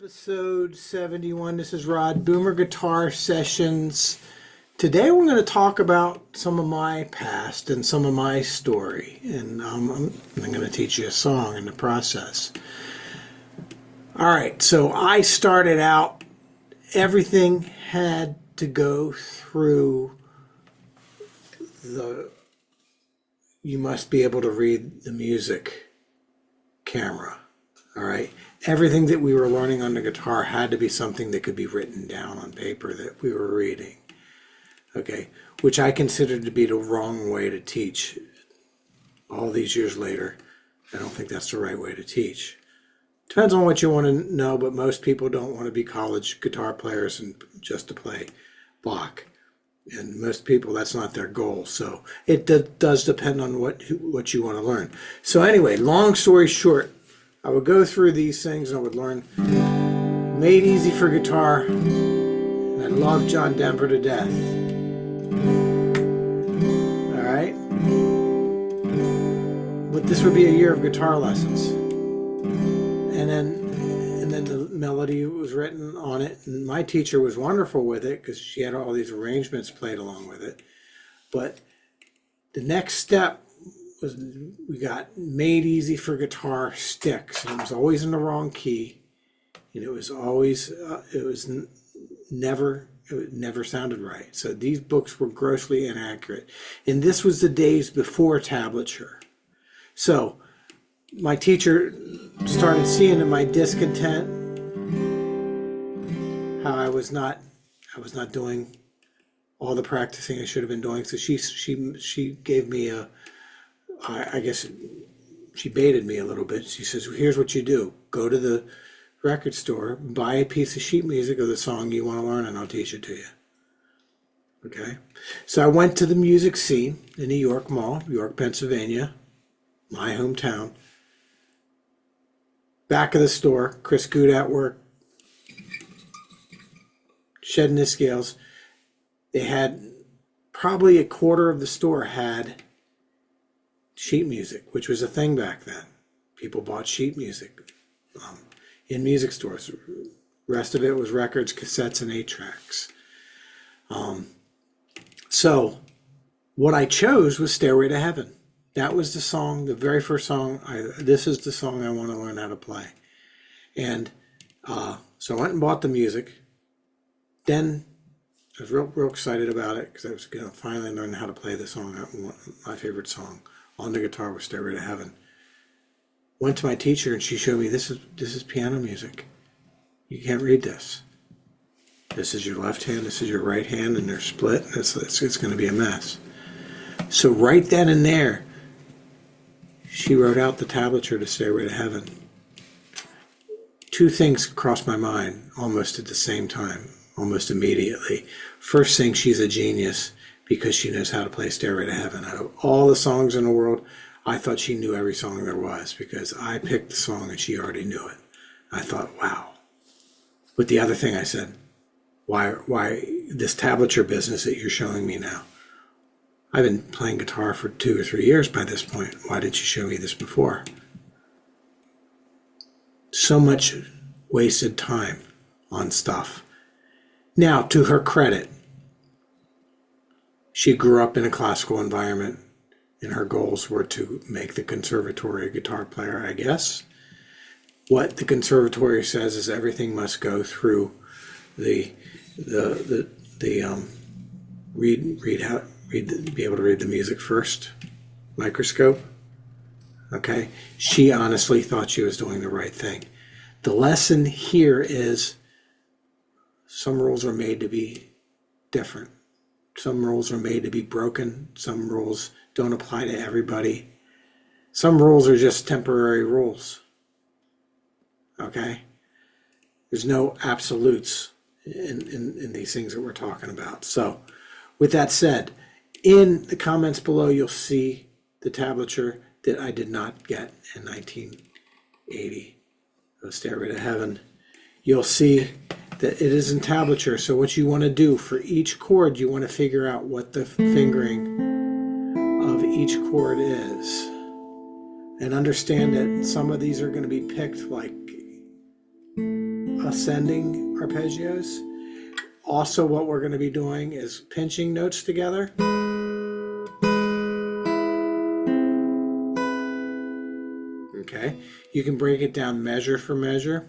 Episode 71. This is Rod, Boomer Guitar Sessions. Today we're going to talk about some of my past and some of my story. And I'm going to teach you a song in the process. Alright, so I started out, everything had to go through the you must be able to read the music camera. Alright, everything that we were learning on the guitar had to be something that could be written down on paper that we were reading. Okay, which I considered to be the wrong way to teach. All these years later, I don't think that's the right way to teach. Depends on what you want to know, but most people don't want to be college guitar players and just to play Bach. And most people, that's not their goal. So it does depend on what you want to learn. So anyway, long story short, I would go through these things and I would learn Made Easy for Guitar. And I love John Denver to death. Alright? But this would be a year of guitar lessons. And then the melody was written on it. And my teacher was wonderful with it because she had all these arrangements played along with it. But the next step was we got Made Easy for Guitar sticks. And it was always in the wrong key. And it was always, it never sounded right. So these books were grossly inaccurate. And this was the days before tablature. So my teacher started seeing in my discontent how I was not doing all the practicing I should have been doing. So she gave me I guess she baited me a little bit. She says, well, here's what you do. Go to the record store, buy a piece of sheet music of the song you want to learn, and I'll teach it to you. Okay? So I went to the music scene in New York Mall, York, Pennsylvania, my hometown. Back of the store, Chris Good at work, shedding his scales. They had probably a quarter of the store had sheet music, which was a thing back then. People bought sheet music in music stores. The rest of it was records, cassettes, and 8-tracks. So what I chose was Stairway to Heaven. That was the song, the very first song. This is the song I want to learn how to play. And so I went and bought the music. Then I was real excited about it because I was going to finally learn how to play the song, my favorite song on the guitar was Stairway to Heaven. Went to my teacher and she showed me this is piano music. You can't read this. This is your left hand, this is your right hand, and they're split. It's going to be a mess. So right then and there, she wrote out the tablature to Stairway to Heaven. Two things crossed my mind almost at the same time, almost immediately. First thing, she's a genius because she knows how to play Stairway to Heaven. Out of all the songs in the world, I thought she knew every song there was because I picked the song and she already knew it. I thought, wow. But the other thing I said, why this tablature business that you're showing me now? I've been playing guitar for 2 or 3 years by this point. Why didn't you show me this before? So much wasted time on stuff. Now, to her credit, she grew up in a classical environment and her goals were to make the conservatory a guitar player, I guess. What the conservatory says is everything must go through be able to read the music first, microscope. Okay, she honestly thought she was doing the right thing. The lesson here is some rules are made to be different. Some rules are made to be broken. Some rules don't apply to everybody. Some rules are just temporary rules. Okay? There's no absolutes in these things that we're talking about. So, with that said, in the comments below, you'll see the tablature that I did not get in 1980 of Stairway to Heaven. You'll see that it is in tablature. So what you want to do for each chord, you want to figure out what the fingering of each chord is. And understand that some of these are going to be picked like ascending arpeggios. Also, what we're going to be doing is pinching notes together. Okay, you can break it down measure for measure.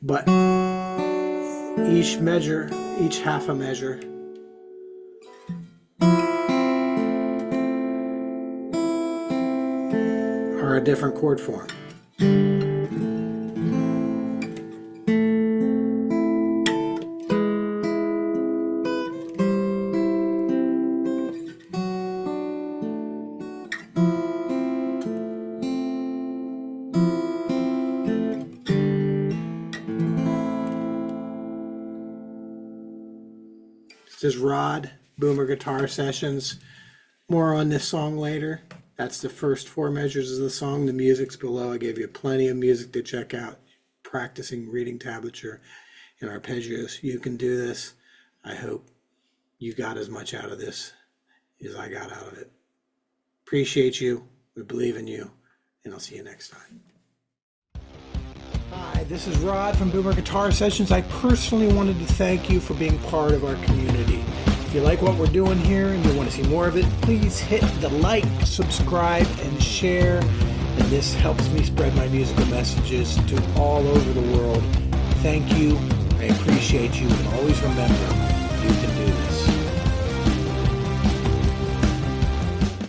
But each measure, each half a measure, are a different chord form. This is Rod, Boomer Guitar Sessions. More on this song later. That's the first 4 measures of the song. The music's below. I gave you plenty of music to check out. Practicing reading tablature and arpeggios. You can do this. I hope you got as much out of this as I got out of it. Appreciate you. We believe in you. And I'll see you next time. Hi, this is Rod from Boomer Guitar Sessions. I personally wanted to thank you for being part of our community. If you like what we're doing here and you want to see more of it, please hit the like, subscribe, and share. And this helps me spread my musical messages to all over the world. Thank you. I appreciate you. And always remember, you can do this.